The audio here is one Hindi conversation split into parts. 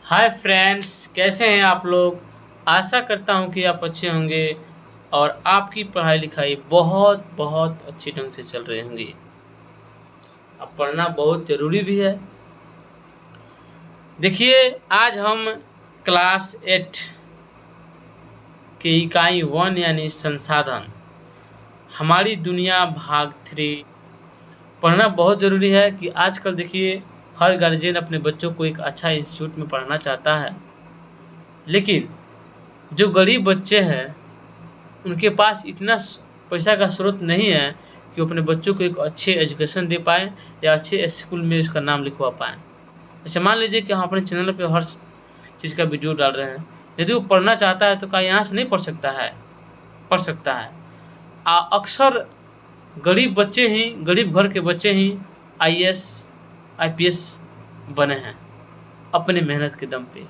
हाय फ्रेंड्स, कैसे हैं आप लोग। आशा करता हूं कि आप अच्छे होंगे और आपकी पढ़ाई लिखाई बहुत बहुत अच्छी ढंग से चल रही होंगी। अब पढ़ना बहुत ज़रूरी भी है। देखिए, आज हम क्लास 8 के इकाई 1 यानी संसाधन हमारी दुनिया भाग 3 पढ़ना बहुत ज़रूरी है। कि आजकल देखिए, हर गार्जियन अपने बच्चों को एक अच्छा इंस्टीट्यूट में पढ़ाना चाहता है, लेकिन जो गरीब बच्चे हैं उनके पास इतना पैसा का स्रोत नहीं है कि वो अपने बच्चों को एक अच्छे एजुकेशन दे पाए या अच्छे स्कूल में उसका नाम लिखवा पाएँ। अच्छा, मान लीजिए कि हम अपने चैनल पे हर चीज़ का वीडियो डाल रहे हैं। यदि वो पढ़ना चाहता है तो क्या यहाँ से नहीं पढ़ सकता है? पढ़ सकता है। अक्सर गरीब घर के बच्चे ही IAS IPS बने हैं अपने मेहनत के दम पे।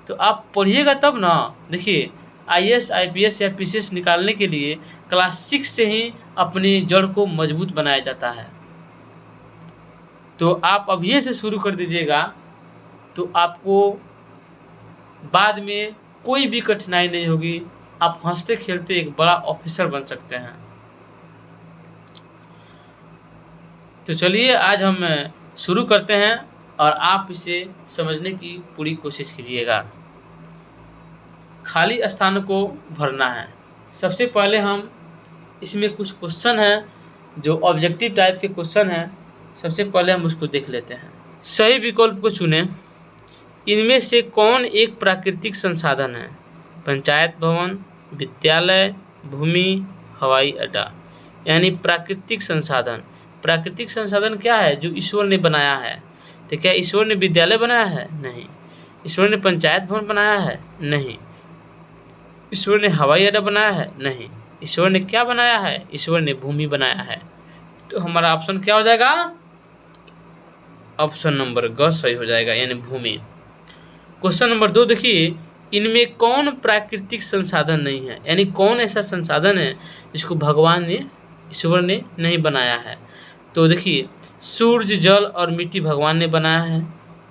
तो आप पढ़िएगा तब ना। देखिए, IAS IPS या PCS निकालने के लिए क्लास 6 से ही अपनी जड़ को मजबूत बनाया जाता है। तो आप अभी से शुरू कर दीजिएगा तो आपको बाद में कोई भी कठिनाई नहीं होगी। आप हंसते खेलते एक बड़ा ऑफिसर बन सकते हैं। तो चलिए, आज हम शुरू करते हैं और आप इसे समझने की पूरी कोशिश कीजिएगा। खाली स्थान को भरना है। सबसे पहले हम इसमें कुछ क्वेश्चन हैं जो ऑब्जेक्टिव टाइप के क्वेश्चन हैं। सबसे पहले हम उसको देख लेते हैं। सही विकल्प को चुनें। इनमें से कौन एक प्राकृतिक संसाधन है? पंचायत भवन, विद्यालय, भूमि, हवाई अड्डा। यानी प्राकृतिक संसाधन। प्राकृतिक संसाधन क्या है? जो ईश्वर ने बनाया है। तो क्या ईश्वर ने विद्यालय बनाया है? नहीं। ईश्वर ने पंचायत भवन बनाया है? नहीं। ईश्वर ने हवाई अड्डा बनाया है? नहीं। ईश्वर ने क्या बनाया है? ईश्वर ने भूमि बनाया है। तो हमारा ऑप्शन क्या हो जाएगा? ऑप्शन नंबर ग सही हो जाएगा, यानी भूमि। क्वेश्चन नंबर 2 देखिए, इनमें कौन प्राकृतिक संसाधन नहीं है? यानी कौन ऐसा संसाधन है जिसको भगवान ने, ईश्वर ने नहीं बनाया है? तो देखिए, सूर्य, जल और मिट्टी भगवान ने बनाया है।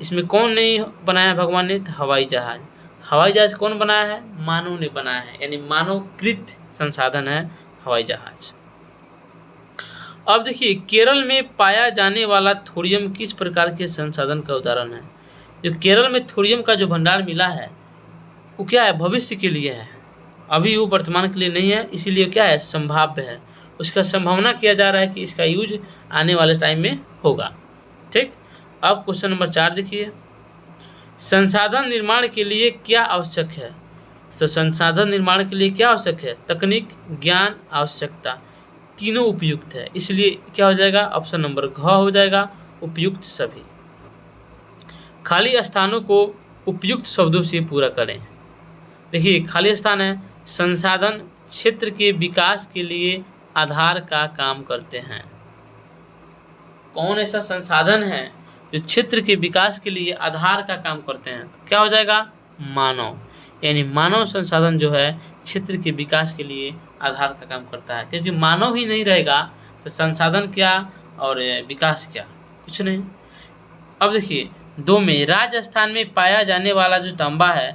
इसमें कौन नहीं बनाया भगवान ने? तो हवाई जहाज। हवाई जहाज कौन बनाया है? मानव ने बनाया है, यानी मानवकृत संसाधन है हवाई जहाज। अब देखिए, केरल में पाया जाने वाला थोरियम किस प्रकार के संसाधन का उदाहरण है? जो केरल में थोरियम का जो भंडार मिला है वो क्या है? भविष्य के लिए है, अभी वो वर्तमान के लिए नहीं है। इसीलिए क्या है? संभाव्य है। उसका संभावना किया जा रहा है कि इसका यूज आने वाले टाइम में होगा। ठीक। अब क्वेश्चन नंबर 4 देखिए, संसाधन निर्माण के लिए क्या आवश्यक है? तो संसाधन निर्माण के लिए क्या आवश्यक है? तकनीक, ज्ञान, आवश्यकता। तीनों उपयुक्त है, इसलिए क्या हो जाएगा? ऑप्शन नंबर घ हो जाएगा, उपयुक्त सभी। खाली स्थानों को उपयुक्त शब्दों से पूरा करें। देखिए, खाली स्थान है, संसाधन क्षेत्र के विकास के लिए आधार का काम करते हैं। कौन ऐसा संसाधन है जो क्षेत्र के विकास के लिए आधार का काम करते हैं? तो क्या हो जाएगा? मानव। यानी मानव संसाधन जो है क्षेत्र के विकास के लिए आधार का काम करता है, क्योंकि मानव ही नहीं रहेगा तो संसाधन क्या और विकास क्या? कुछ नहीं। अब देखिए, 2 में, राजस्थान में पाया जाने वाला जो तांबा है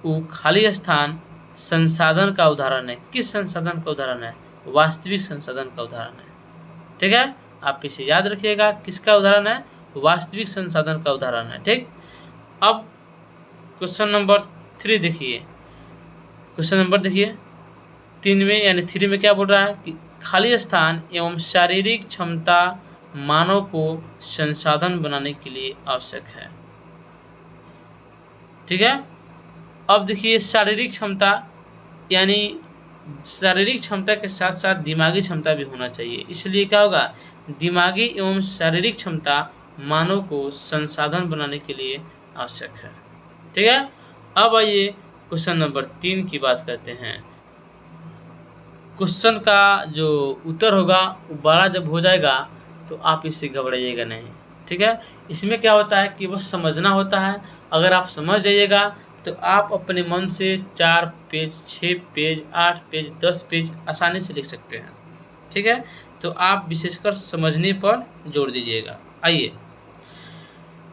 वो खाली स्थान संसाधन का उदाहरण है। किस संसाधन का उदाहरण है? वास्तविक संसाधन का उदाहरण है। ठीक है, आप इसे याद रखिएगा। किसका उदाहरण है? वास्तविक संसाधन का उदाहरण है। ठीक। अब क्वेश्चन नंबर 3 देखिए। क्वेश्चन नंबर देखिए 3 में, यानी 3 में क्या बोल रहा है कि खाली स्थान एवं शारीरिक क्षमता मानव को संसाधन बनाने के लिए आवश्यक है। ठीक है। अब देखिए, शारीरिक क्षमता, यानी शारीरिक क्षमता के साथ साथ दिमागी क्षमता भी होना चाहिए। इसलिए क्या होगा? दिमागी एवं शारीरिक क्षमता मानव को संसाधन बनाने के लिए आवश्यक है। ठीक है। अब आइए क्वेश्चन नंबर 3 की बात करते हैं। क्वेश्चन का जो उत्तर होगा वो बड़ा जब हो जाएगा तो आप इससे घबराइएगा नहीं। ठीक है। इसमें क्या होता है कि बस समझना होता है। अगर आप समझ जाइएगा तो आप अपने मन से 4 पेज, 6 पेज, 8 पेज, 10 पेज आसानी से लिख सकते हैं। ठीक है। तो आप विशेषकर समझने पर जोर दीजिएगा। आइए,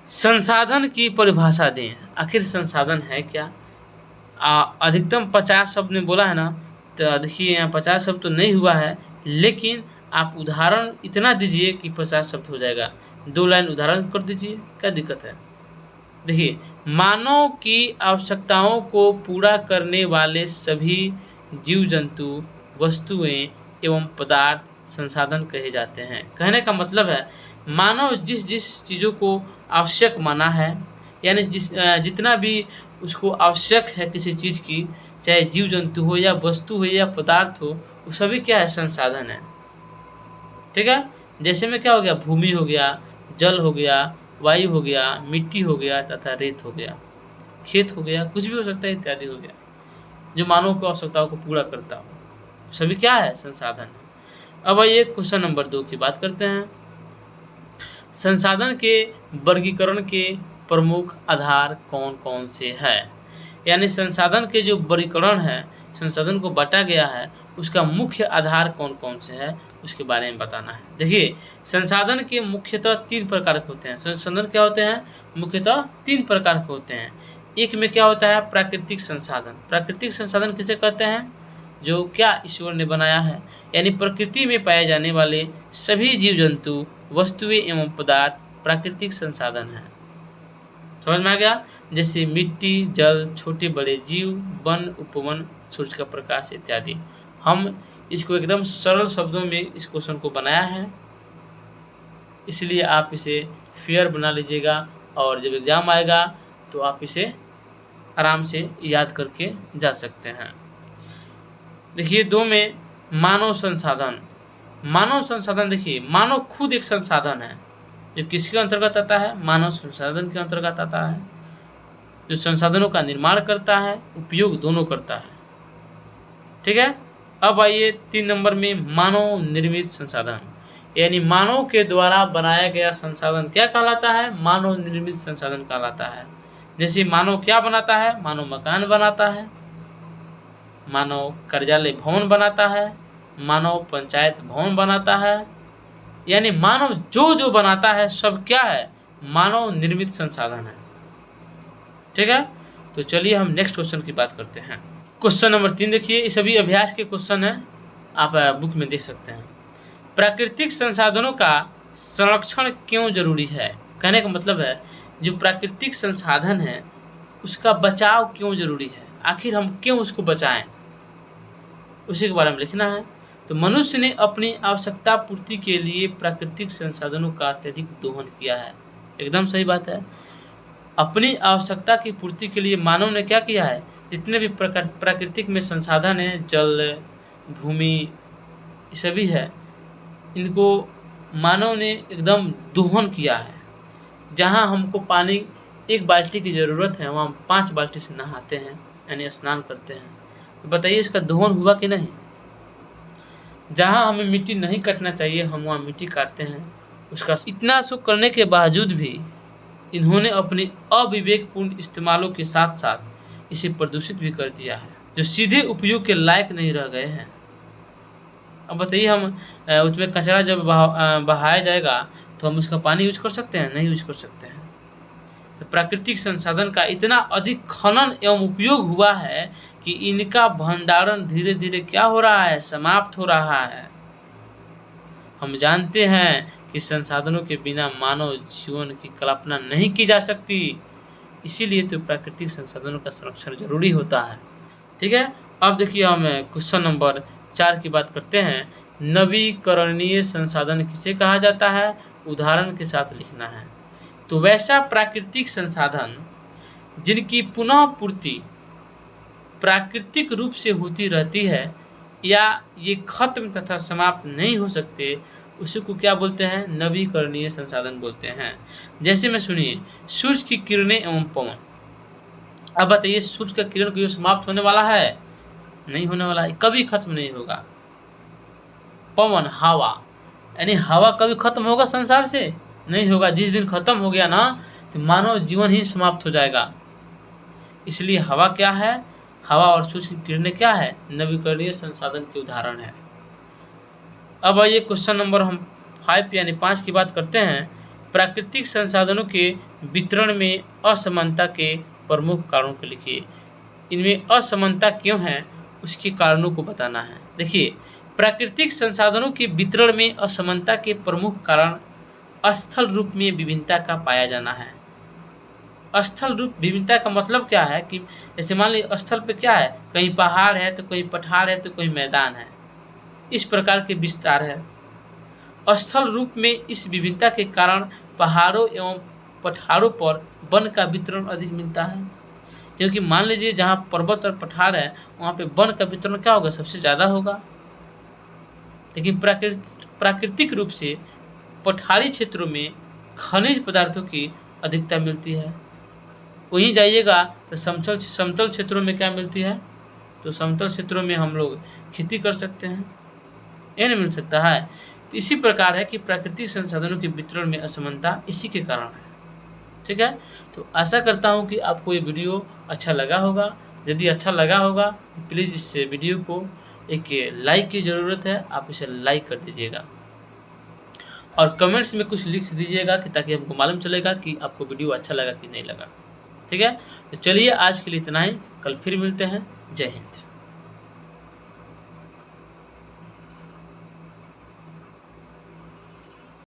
संसाधन की परिभाषा दें। आखिर संसाधन है क्या? अधिकतम 50 शब्द में बोला है ना, तो देखिए यहाँ 50 शब्द तो नहीं हुआ है, लेकिन आप उदाहरण इतना दीजिए कि 50 शब्द हो जाएगा। 2 लाइन उदाहरण कर दीजिए, क्या दिक्कत है। देखिए, मानव की आवश्यकताओं को पूरा करने वाले सभी जीव जंतु, वस्तुएं एवं पदार्थ संसाधन कहे जाते हैं। कहने का मतलब है मानव जिस जिस चीज़ों को आवश्यक माना है, यानी जितना भी उसको आवश्यक है किसी चीज़ की, चाहे जीव जंतु हो या वस्तु हो या पदार्थ हो, वो सभी क्या है? संसाधन है। ठीक है। जैसे में क्या हो गया? भूमि हो गया, जल हो गया, वायु हो गया, मिट्टी हो गया तथा रेत हो गया, खेत हो गया, कुछ भी हो सकता है, इत्यादि हो गया, जो मानव की आवश्यकताओं को पूरा करता हो, सभी क्या है? संसाधन है। अब आइए क्वेश्चन नंबर 2 की बात करते हैं। संसाधन के वर्गीकरण के प्रमुख आधार कौन कौन से हैं? यानी संसाधन के जो वर्गीकरण है, संसाधन को बांटा गया है, उसका मुख्य आधार कौन कौन से है, उसके बारे में बताना है। देखिए, संसाधन के मुख्यतः 3 प्रकार के होते हैं। संसाधन क्या होते हैं? मुख्यतः 3 प्रकार के होते हैं। एक में क्या होता है? प्राकृतिक संसाधन। प्राकृतिक संसाधन किसे कहते हैं? जो क्या ईश्वर ने बनाया है, यानी प्रकृति में पाए जाने वाले सभी जीव जंतु, वस्तुएं एवं पदार्थ प्राकृतिक संसाधन हैं। समझ में आ गया? जैसे मिट्टी, जल, छोटे बड़े जीव, वन, उपवन, सूरज का प्रकाश इत्यादि। हम इसको एकदम सरल शब्दों में इस क्वेश्चन को बनाया है, इसलिए आप इसे फेयर बना लीजिएगा, और जब एग्जाम आएगा तो आप इसे आराम से याद करके जा सकते हैं। देखिए, 2 में मानव संसाधन। मानव संसाधन, देखिए, मानव खुद एक संसाधन है जो किसके अंतर्गत आता है? मानव संसाधन के अंतर्गत आता है, जो संसाधनों का निर्माण करता है, उपयोग दोनों करता है। ठीक है। अब आइए 3 नंबर में मानव निर्मित संसाधन, यानी मानव के द्वारा बनाया गया संसाधन क्या कहलाता है? मानव निर्मित संसाधन कहलाता है। जैसे मानव क्या बनाता है? मानव मकान बनाता है, मानव कार्यालय भवन बनाता है, मानव पंचायत भवन बनाता है, यानी मानव जो जो बनाता है सब क्या है? मानव निर्मित संसाधन है। ठीक है। तो चलिए हम नेक्स्ट क्वेश्चन की बात करते हैं। क्वेश्चन नंबर 3 देखिए, ये सभी अभ्यास के क्वेश्चन है, आप बुक में देख सकते हैं। प्राकृतिक संसाधनों का संरक्षण क्यों जरूरी है? कहने का मतलब है जो प्राकृतिक संसाधन है उसका बचाव क्यों जरूरी है, आखिर हम क्यों उसको बचाएं, उसी के बारे में लिखना है। तो मनुष्य ने अपनी आवश्यकता पूर्ति के लिए प्राकृतिक संसाधनों का अत्यधिक दोहन किया है। एकदम सही बात है। अपनी आवश्यकता की पूर्ति के लिए मानव ने क्या किया है? जितने भी प्राकृतिक में संसाधन है, जल, भूमि, सभी है, इनको मानव ने एकदम दोहन किया है। जहाँ हमको पानी 1 बाल्टी की ज़रूरत है, वहाँ 5 बाल्टी से नहाते हैं, यानी स्नान करते हैं। तो बताइए इसका दोहन हुआ कि नहीं? जहाँ हमें मिट्टी नहीं काटना चाहिए, हम वहाँ मिट्टी काटते हैं। उसका इतना सब करने के बावजूद भी इन्होंने अपने अविवेकपूर्ण इस्तेमालों के साथ साथ इसे प्रदूषित भी कर दिया है, जो सीधे उपयोग के लायक नहीं रह गए हैं। अब बताइए, हम उसमें कचरा जब बहाया जाएगा तो हम उसका पानी यूज कर सकते हैं? नहीं यूज कर सकते हैं। तो प्राकृतिक संसाधन का इतना अधिक खनन एवं उपयोग हुआ है कि इनका भंडारण धीरे धीरे क्या हो रहा है? समाप्त हो रहा है। हम जानते हैं कि संसाधनों के बिना मानव जीवन की कल्पना नहीं की जा सकती, इसीलिए तो प्राकृतिक संसाधनों का संरक्षण जरूरी होता है। ठीक है। अब देखिए, हम क्वेश्चन नंबर 4 की बात करते हैं। नवीकरणीय संसाधन किसे कहा जाता है? उदाहरण के साथ लिखना है। तो वैसा प्राकृतिक संसाधन जिनकी पुनः पूर्ति प्राकृतिक रूप से होती रहती है या ये खत्म तथा समाप्त नहीं हो सकते, उसी को क्या बोलते हैं? नवीकरणीय संसाधन बोलते हैं। जैसे में सुनिए, सूर्य की किरणें एवं पवन। अब बताइए, सूर्य का किरण को समाप्त होने वाला है? नहीं होने वाला है, कभी खत्म नहीं होगा। पवन, हवा, यानी हवा कभी खत्म होगा संसार से? नहीं होगा। जिस दिन खत्म हो गया ना, तो मानव जीवन ही समाप्त हो जाएगा। इसलिए हवा क्या है? हवा और सूर्य की किरणें क्या है? नवीकरणीय संसाधन के उदाहरण है। अब आइए क्वेश्चन नंबर हम 5 यानी 5 की बात करते हैं। प्राकृतिक संसाधनों के वितरण में असमानता के प्रमुख कारणों को लिखिए। इनमें असमानता क्यों है उसके कारणों को बताना है। देखिए, प्राकृतिक संसाधनों के वितरण में असमानता के प्रमुख कारण स्थल रूप में विभिन्नता का पाया जाना है। स्थल रूप विभिन्नता का मतलब क्या है कि जैसे मान लीजिए स्थल पे क्या है, कहीं पहाड़ है तो कहीं पठार है तो कहीं मैदान है, इस प्रकार के विस्तार है। स्थल रूप में इस विभिन्नता के कारण पहाड़ों एवं पठारों पर वन का वितरण अधिक मिलता है, क्योंकि मान लीजिए जहाँ पर्वत और पठार है वहाँ पे वन का वितरण क्या होगा, सबसे ज़्यादा होगा। लेकिन प्राकृतिक रूप से पठारी क्षेत्रों में खनिज पदार्थों की अधिकता मिलती है। वहीं जाइएगा तो समतल क्षेत्रों में क्या मिलती है, तो समतल क्षेत्रों में हम लोग खेती कर सकते हैं, यह नहीं मिल सकता है। तो इसी प्रकार है कि प्राकृतिक संसाधनों के वितरण में असमानता इसी के कारण है। ठीक है, तो आशा करता हूँ कि आपको ये वीडियो अच्छा लगा होगा। यदि अच्छा लगा होगा तो प्लीज़ इस वीडियो को एक लाइक की ज़रूरत है, आप इसे लाइक कर दीजिएगा और कमेंट्स में कुछ लिख दीजिएगा कि ताकि हमको मालूम चलेगा कि आपको वीडियो अच्छा लगा कि नहीं लगा। ठीक है, तो चलिए आज के लिए इतना ही, कल फिर मिलते हैं। जय हिंद।